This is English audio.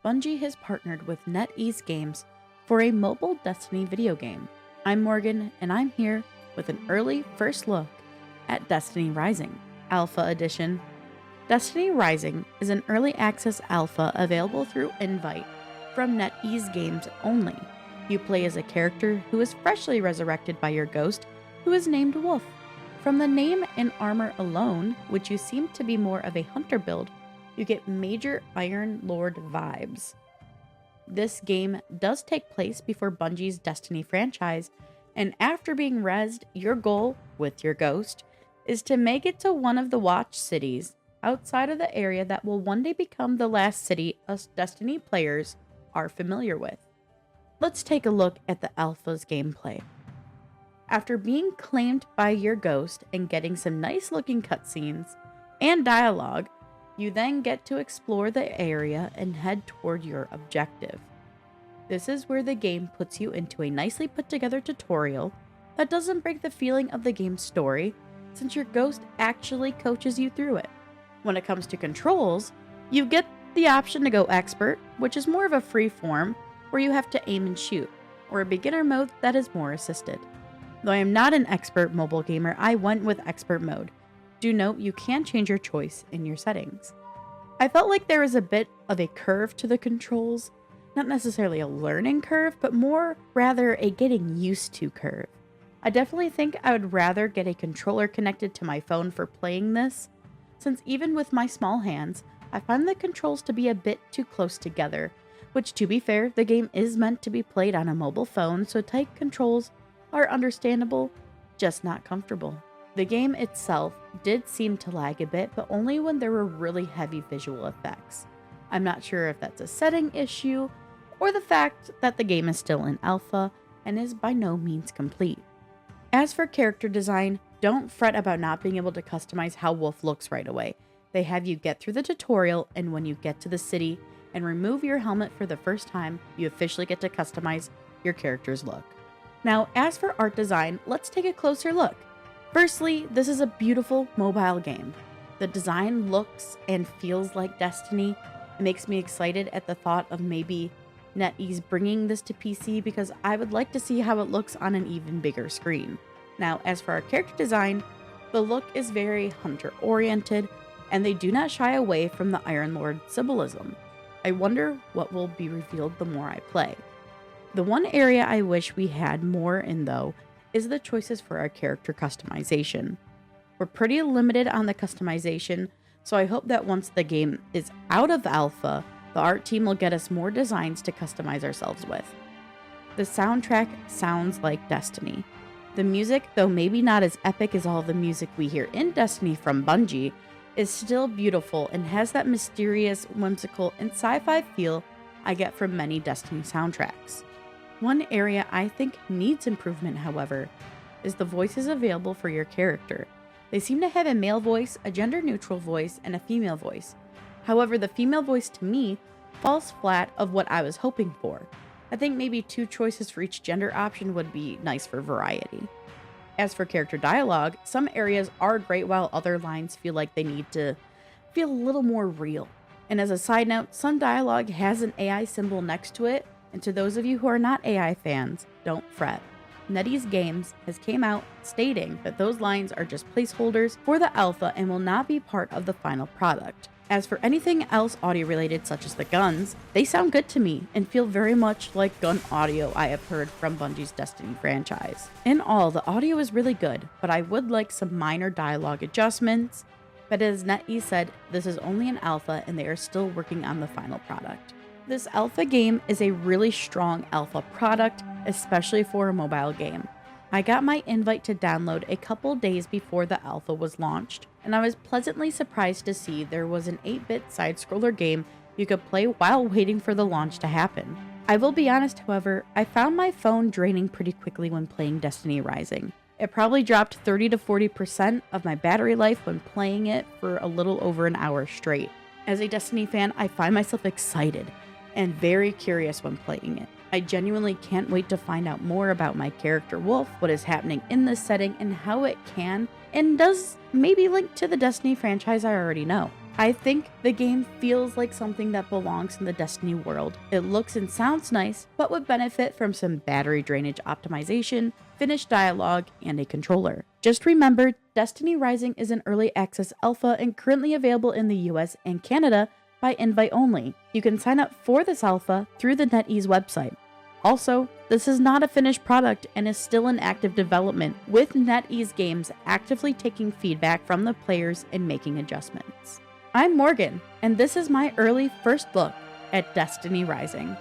Bungie has partnered with NetEase Games for a mobile Destiny video game. I'm Morgan, and I'm here with an early first look at Destiny Rising, Alpha Edition. Destiny Rising is an early access alpha available through invite from NetEase Games only. You play as a character who is freshly resurrected by your ghost, who is named Wolf. From the name and armor alone, which you seem to be more of a hunter build, you get major Iron Lord vibes. This game does take place before Bungie's Destiny franchise, and after being rezzed, your goal, with your ghost, is to make it to one of the Watch cities outside of the area that will one day become the last city us Destiny players are familiar with. Let's take a look at the Alpha's gameplay. After being claimed by your ghost and getting some nice looking cutscenes and dialogue, you then get to explore the area and head toward your objective. This is where the game puts you into a nicely put together tutorial that doesn't break the feeling of the game's story, since your ghost actually coaches you through it. When it comes to controls, you get the option to go expert, which is more of a free form where you have to aim and shoot, or a beginner mode that is more assisted. Though I am not an expert mobile gamer, I went with expert mode. Do note you can change your choice in your settings. I felt like there was a bit of a curve to the controls, not necessarily a learning curve, but more rather a getting used to curve. I definitely think I would rather get a controller connected to my phone for playing this, since even with my small hands, I find the controls to be a bit too close together, which, to be fair, the game is meant to be played on a mobile phone, so tight controls are understandable, just not comfortable. The game itself did seem to lag a bit, but only when there were really heavy visual effects. I'm not sure if that's a setting issue, or the fact that the game is still in alpha and is by no means complete. As for character design, don't fret about not being able to customize how Wolf looks right away. They have you get through the tutorial, and when you get to the city and remove your helmet for the first time, you officially get to customize your character's look. Now, as for art design, let's take a closer look. Firstly, this is a beautiful mobile game. The design looks and feels like Destiny. It makes me excited at the thought of maybe NetEase bringing this to PC, because I would like to see how it looks on an even bigger screen. Now, as for our character design, the look is very hunter-oriented, and they do not shy away from the Iron Lord symbolism. I wonder what will be revealed the more I play. The one area I wish we had more in, though, is the choices for our character customization. We're pretty limited on the customization, so I hope that once the game is out of alpha, the art team will get us more designs to customize ourselves with. The soundtrack sounds like Destiny. The music, though maybe not as epic as all the music we hear in Destiny from Bungie, is still beautiful and has that mysterious, whimsical, and sci-fi feel I get from many Destiny soundtracks. One area I think needs improvement, however, is the voices available for your character. They seem to have a male voice, a gender-neutral voice, and a female voice. However, the female voice to me falls flat of what I was hoping for. I think maybe 2 choices for each gender option would be nice for variety. As for character dialogue, some areas are great while other lines feel like they need to feel a little more real. And as a side note, some dialogue has an AI symbol next to it, and to those of you who are not AI fans, don't fret. NetEase Games has came out stating that those lines are just placeholders for the alpha and will not be part of the final product. As for anything else audio related, such as the guns, they sound good to me and feel very much like gun audio I have heard from Bungie's Destiny franchise. In all, the audio is really good, but I would like some minor dialogue adjustments. But as NetEase said, this is only an alpha and they are still working on the final product. This alpha game is a really strong alpha product, especially for a mobile game. I got my invite to download a couple days before the alpha was launched, and I was pleasantly surprised to see there was an 8-bit side-scroller game you could play while waiting for the launch to happen. I will be honest, however, I found my phone draining pretty quickly when playing Destiny Rising. It probably dropped 30 to 40% of my battery life when playing it for a little over an hour straight. As a Destiny fan, I find myself excited and very curious when playing it. I genuinely can't wait to find out more about my character Wolf, what is happening in this setting, and how it can and does maybe link to the Destiny franchise I already know. I think the game feels like something that belongs in the Destiny world. It looks and sounds nice, but would benefit from some battery drainage optimization, finished dialogue, and a controller. Just remember, Destiny Rising is an early access alpha and currently available in the US and Canada by invite only. You can sign up for this alpha through the NetEase website. Also, this is not a finished product and is still in active development, with NetEase Games actively taking feedback from the players and making adjustments. I'm Morgan, and this is my early first look at Destiny Rising.